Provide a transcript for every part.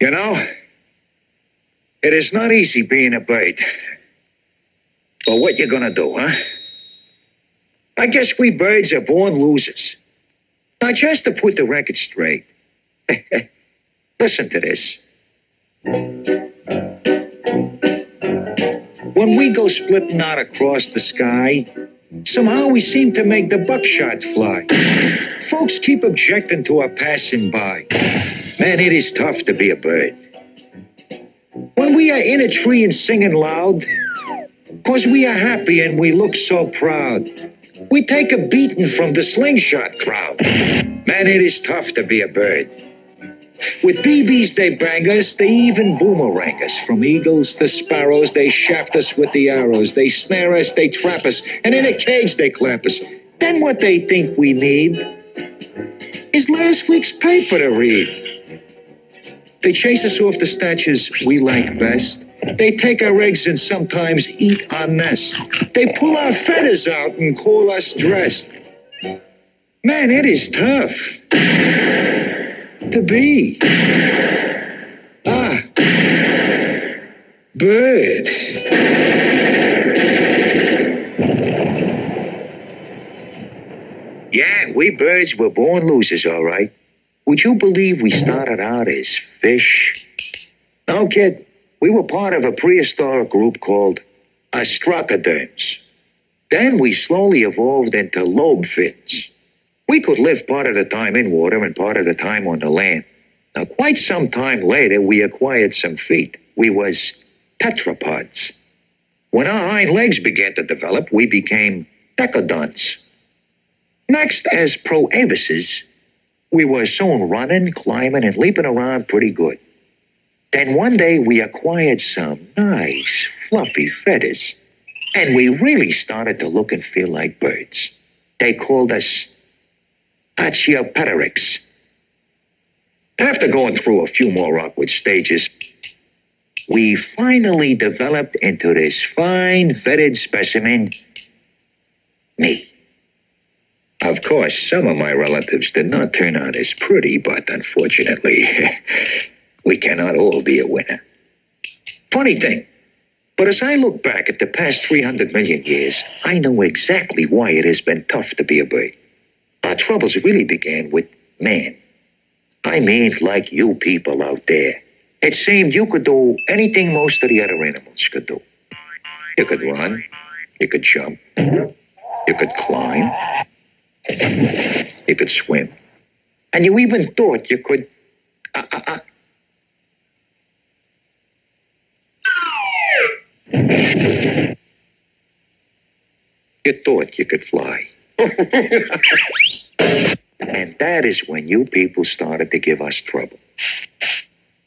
You know, it is not easy being a bird. But what you gonna do, huh? I guess we birds are born losers. Now, just to put the record straight, listen to this. When we go splitting out across the sky, somehow we seem to make the buckshot fly. Folks keep objecting to our passing by. Man, it is tough to be a bird. When we are in a tree and singing loud, 'cause we are happy and we look so proud, we take a beating from the slingshot crowd. Man, it is tough to be a bird. With BBs, they bang us, they even boomerang us. From eagles to sparrows, they shaft us with the arrows. They snare us, they trap us, and in a cage they clap us. Then what they think we need is last week's paper to read. They chase us off the statues we like best. They take our eggs and sometimes eat our nest. They pull our feathers out and call us dressed. Man, it is tough to be a bird. Yeah, we birds were born losers, all right. Would you believe we started out as fish? No, kid. We were part of a prehistoric group called Astrocoderms. Then we slowly evolved into lobefins. We could live part of the time in water and part of the time on the land. Now, quite some time later, we acquired some feet. We was tetrapods. When our hind legs began to develop, we became decodonts. Next, as proavises, we were soon running, climbing, and leaping around pretty good. Then one day we acquired some nice, fluffy feathers, and we really started to look and feel like birds. They called us Archaeopteryx. After going through a few more awkward stages, we finally developed into this fine feathered specimen, me. Of course, some of my relatives did not turn out as pretty, but unfortunately, we cannot all be a winner. Funny thing, but as I look back at the past 300 million years, I know exactly why it has been tough to be a bird. Our troubles really began with man. I mean, like you people out there. It seemed you could do anything most of the other animals could do. You could run, you could jump, you could climb, you could swim, and you even thought you could... You thought you could fly. And that is when you people started to give us trouble.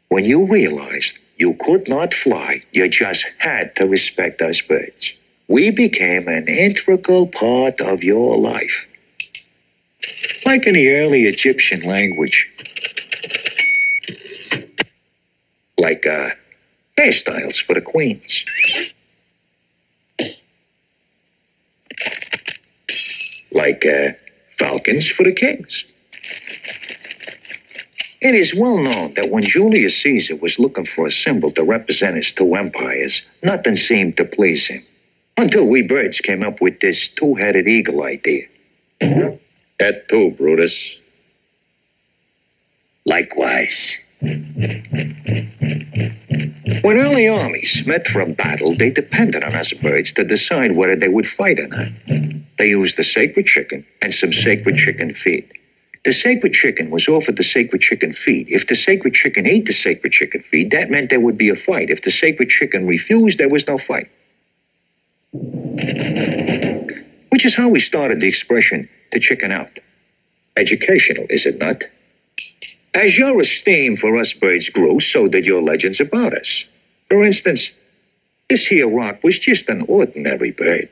When you realized you could not fly, you just had to respect us birds. We became an integral part of your life. Like in the early Egyptian language. Like hairstyles for the queens. Like falcons for the kings. It is well known that when Julius Caesar was looking for a symbol to represent his two empires, nothing seemed to please him. Until we birds came up with this two-headed eagle idea. Et tu, Brutus. Likewise. When early armies met for a battle, they depended on us birds to decide whether they would fight or not. They used the sacred chicken and some sacred chicken feed. The sacred chicken was offered the sacred chicken feed. If the sacred chicken ate the sacred chicken feed, that meant there would be a fight. If the sacred chicken refused, there was no fight. Which is how we started the expression, to chicken out. Educational, is it not? As your esteem for us birds grew, so did your legends about us. For instance, this here rock was just an ordinary bird.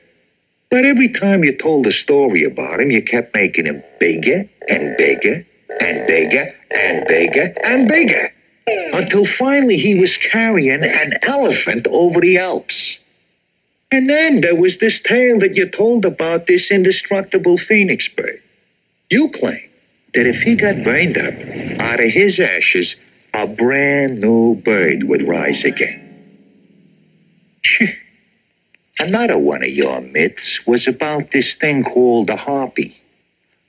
But every time you told a story about him, you kept making him bigger and bigger and bigger and bigger and bigger. Until finally he was carrying an elephant over the Alps. And then there was this tale that you told about this indestructible phoenix bird. You claim that if he got burned up, out of his ashes, a brand new bird would rise again. Another one of your myths was about this thing called a harpy,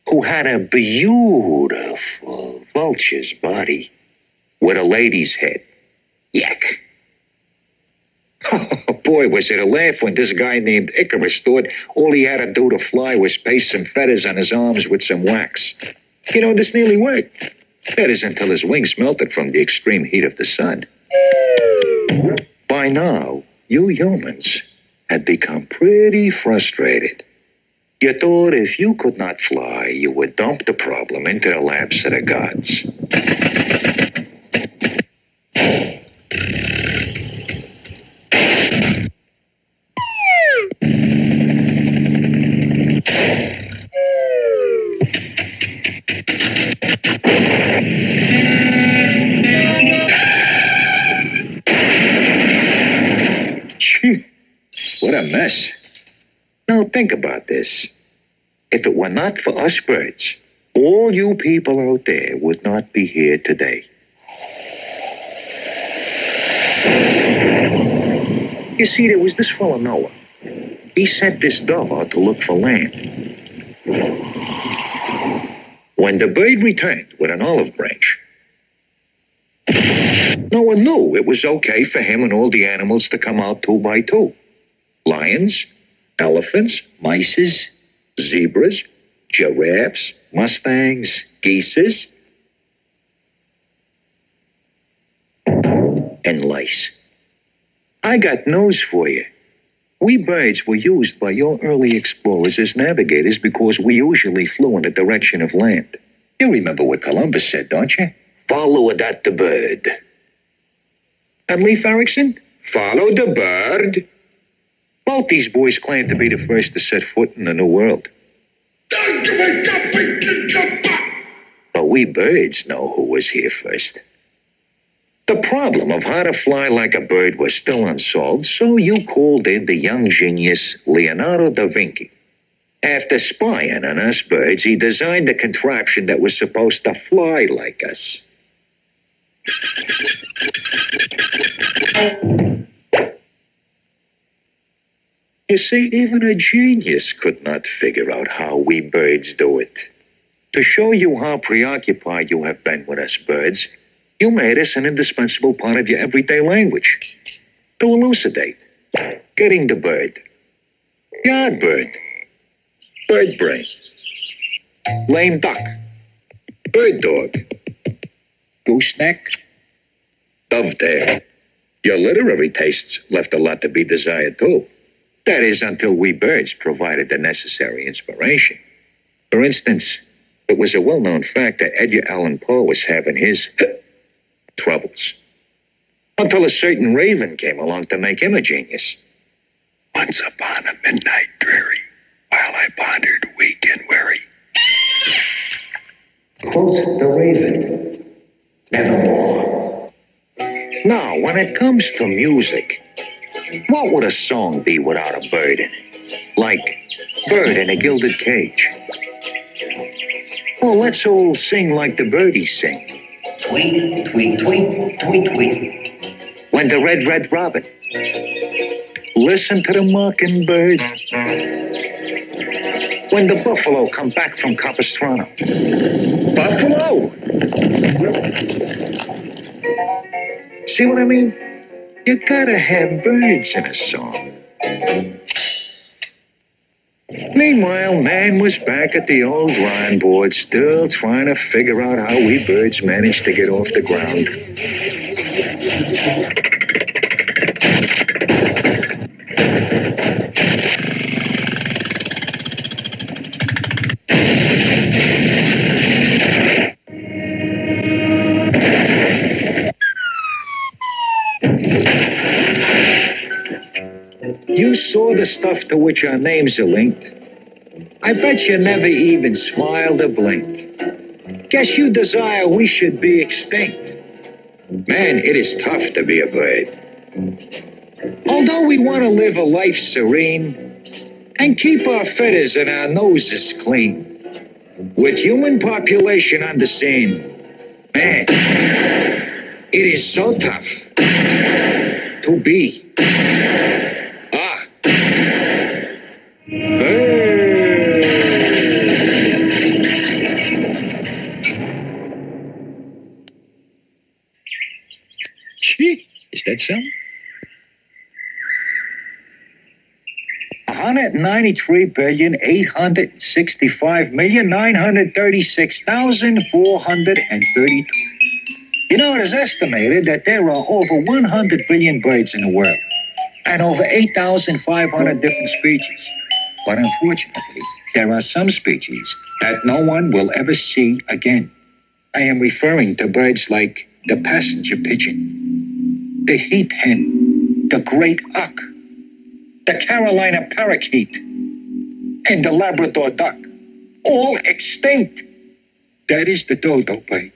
who had a beautiful vulture's body with a lady's head. Yuck. Oh, boy, was it a laugh when this guy named Icarus thought all he had to do to fly was paste some feathers on his arms with some wax. You know, this nearly worked. That is until his wings melted from the extreme heat of the sun. By now, you humans had become pretty frustrated. You thought if you could not fly, you would dump the problem into the laps of the gods. What a mess. Now think about this. If it were not for us birds, all you people out there would not be here today. You see, there was this fellow Noah. He sent this dove out to look for land. When the bird returned with an olive branch, Noah knew it was okay for him and all the animals to come out 2 by 2. Lions, elephants, mices, zebras, giraffes, mustangs, geeses, and lice. I got news for you. We birds were used by your early explorers as navigators because we usually flew in the direction of land. You remember what Columbus said, don't you? Follow that the bird. And Leif Erikson? Follow the bird. Both these boys claim to be the first to set foot in the New World. But we birds know who was here first. The problem of how to fly like a bird was still unsolved, so you called in the young genius Leonardo da Vinci. After spying on us birds, he designed a contraption that was supposed to fly like us. You see, even a genius could not figure out how we birds do it. To show you how preoccupied you have been with us birds, you made us an indispensable part of your everyday language. To elucidate, getting the bird, yard bird, bird brain, lame duck, bird dog, gooseneck, dovetail. Your literary tastes left a lot to be desired, too. That is, until we birds provided the necessary inspiration. For instance, it was a well-known fact that Edgar Allan Poe was having his troubles. Until a certain raven came along to make him a genius. Once upon a midnight dreary, while I pondered weak and weary. Quote the raven, nevermore. Now, when it comes to music, what would a song be without a bird in it? Like Bird in a Gilded Cage. Well, let's all sing like the birdies sing. Tweet, tweet, tweet, tweet, tweet. When the red robin. Listen to the mockingbird. When the buffalo come back from Capistrano. Buffalo! See what I mean? You gotta have birds in a song. Meanwhile, man was back at the old drawing board, still trying to figure out how we birds managed to get off the ground. You saw the stuff to which our names are linked. I bet you never even smiled or blinked. Guess you desire we should be extinct. Man, it is tough to be a bird. Although we want to live a life serene and keep our feathers and our noses clean, with human population on the scene, man, It is so tough to be a bird. Gee, is that so? 193,865,936,432. You know, it is estimated that there are over 100 billion birds in the world and over 8,500 different species. But unfortunately, there are some species that no one will ever see again. I am referring to birds like the passenger pigeon, the heath hen, the great uck, the Carolina parakeet, and the Labrador duck, all extinct. That is the dodo bird.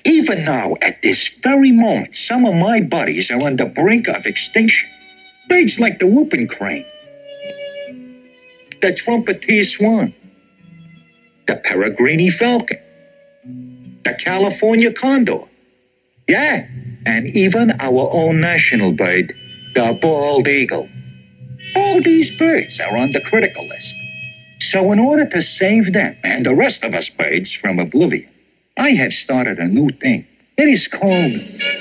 Even now, at this very moment, some of my buddies are on the brink of extinction. Birds like the whooping crane, the trumpeter swan, the peregrine falcon, the California condor. Yeah, and even our own national bird, the bald eagle. All these birds are on the critical list. So in order to save them and the rest of us birds from oblivion, I have started a new thing. It is called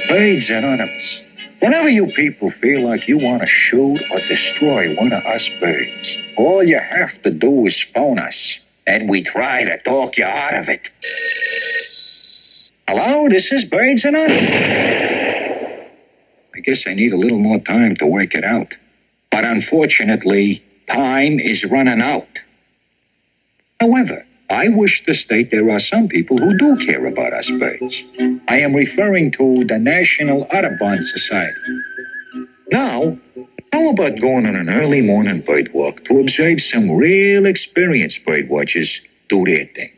Birds Anonymous. Whenever you people feel like you want to shoot or destroy one of us birds, all you have to do is phone us, and we try to talk you out of it. Hello, this is Birds Anonymous. I guess I need a little more time to work it out. But unfortunately, time is running out. However, I wish to state there are some people who do care about us birds. I am referring to the National Audubon Society. Now, how about going on an early morning bird walk to observe some real experienced bird watchers do their thing?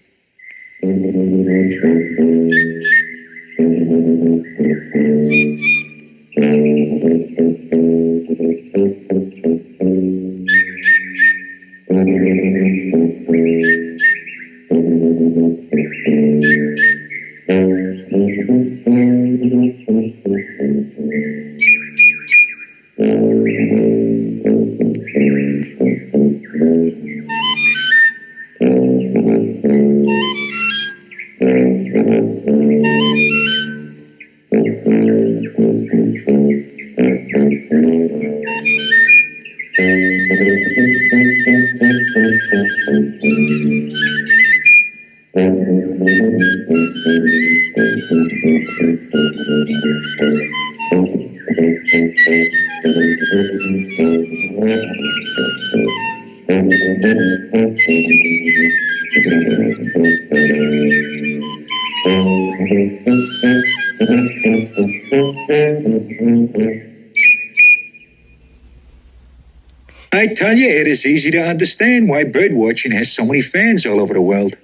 I tell you, it is easy to understand why birdwatching has so many fans all over the world.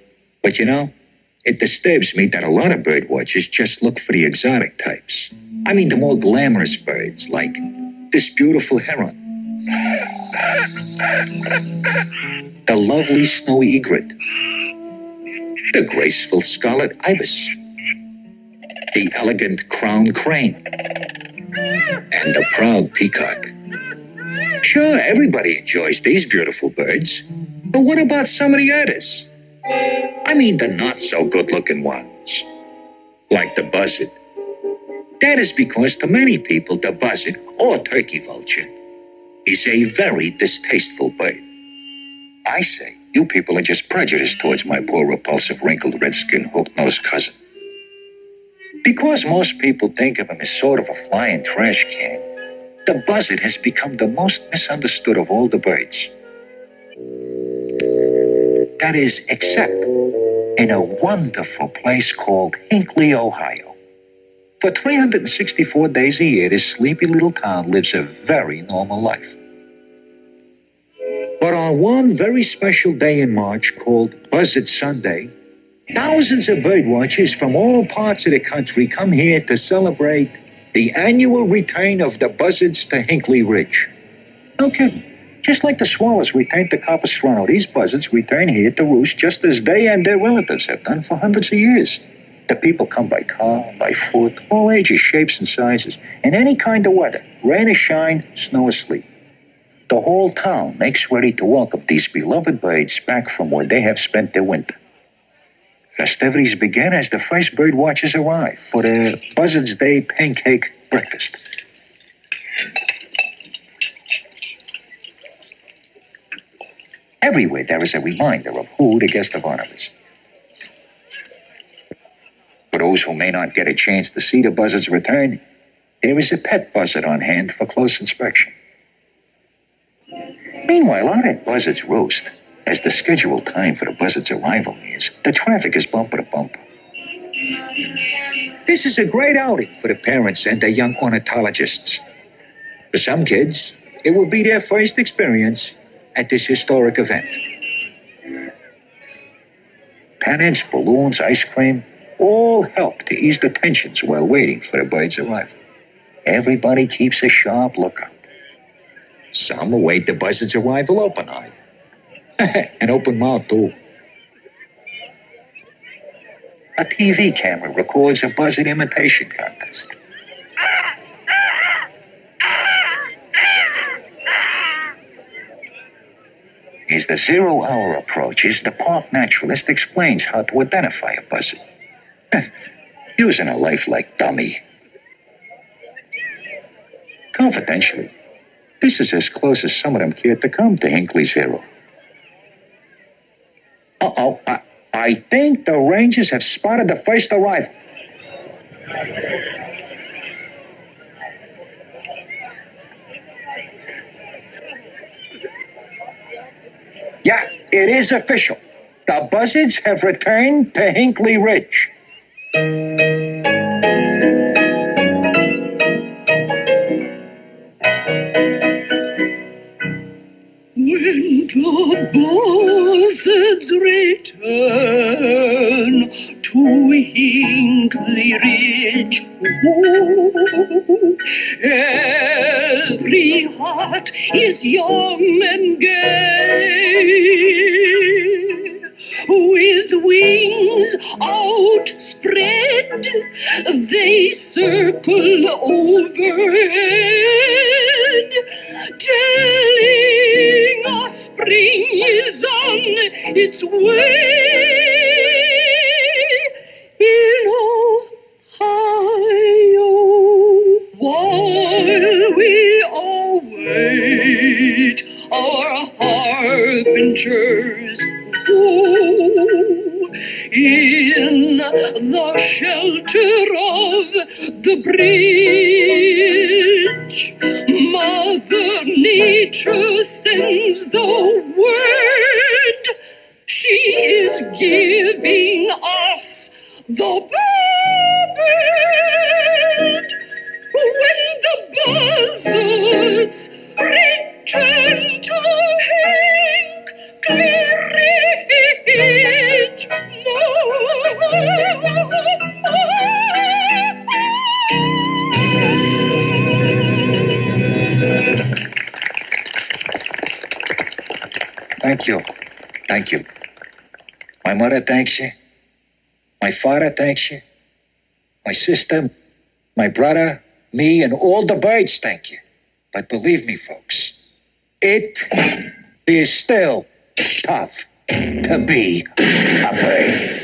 But you know, it disturbs me that a lot of birdwatchers just look for the exotic types. I mean, the more glamorous birds, like this beautiful heron, the lovely snowy egret, the graceful scarlet ibis, the elegant crowned crane, and the proud peacock. Sure, everybody enjoys these beautiful birds, but what about some of the others? I mean, the not-so-good-looking ones, like the buzzard. That is because to many people, the buzzard, or turkey vulture, is a very distasteful bird. I say, you people are just prejudiced towards my poor, repulsive, wrinkled, red-skinned, hook-nosed cousin. Because most people think of him as sort of a flying trash can, the buzzard has become the most misunderstood of all the birds. That is, except in a wonderful place called Hinckley, Ohio. For 364 days a year, this sleepy little town lives a very normal life. But on one very special day in March called Buzzard Sunday, thousands of birdwatchers from all parts of the country come here to celebrate the annual return of the buzzards to Hinckley Ridge. No kidding. Just like the swallows return to Capistrano, these buzzards return here to roost just as they and their relatives have done for hundreds of years. The people come by car, by foot, all ages, shapes, and sizes, in any kind of weather, rain or shine, snow or sleet. The whole town makes ready to welcome these beloved birds back from where they have spent their winter. Festivities begin as the first bird watchers arrive for their Buzzards Day pancake breakfast. Everywhere there is a reminder of who the guest of honor is. For those who may not get a chance to see the buzzards return, there is a pet buzzard on hand for close inspection. Meanwhile, out at Buzzards Roast, as the scheduled time for the buzzard's arrival nears, the traffic is bumper to bumper. This is a great outing for the parents and the young ornithologists. For some kids, it will be their first experience at this historic event. Pennants, balloons, ice cream, all help to ease the tensions while waiting for the bird's arrival. Everybody keeps a sharp lookout. Some await the buzzard's arrival open-eyed. An open mouth, too. A TV camera records a buzzard imitation contest. As the 0 hour approaches, the park naturalist explains how to identify a buzzard. Using a lifelike dummy. Confidentially, this is as close as some of them care to come to Hinckley Zero. Uh-oh, I think the Rangers have spotted the first arrival. Yeah, it is official. The Buzzards have returned to Hinckley Ridge. When the buzzards return to Hinckley Ridge, oh, every heart is young and gay. With wings outspread, they circle overhead, telling us spring is on its way in Ohio. While we await our harbingers, in the shelter of the bridge, Mother Nature sends the word. She is giving us the bird. When the buzzards return to Hinckley Ridge, Thank you. Thank you. My mother thanks you. My father thanks you. My sister, my brother, me, and all the birds thank you. But believe me, folks, it is still tough to be a bird.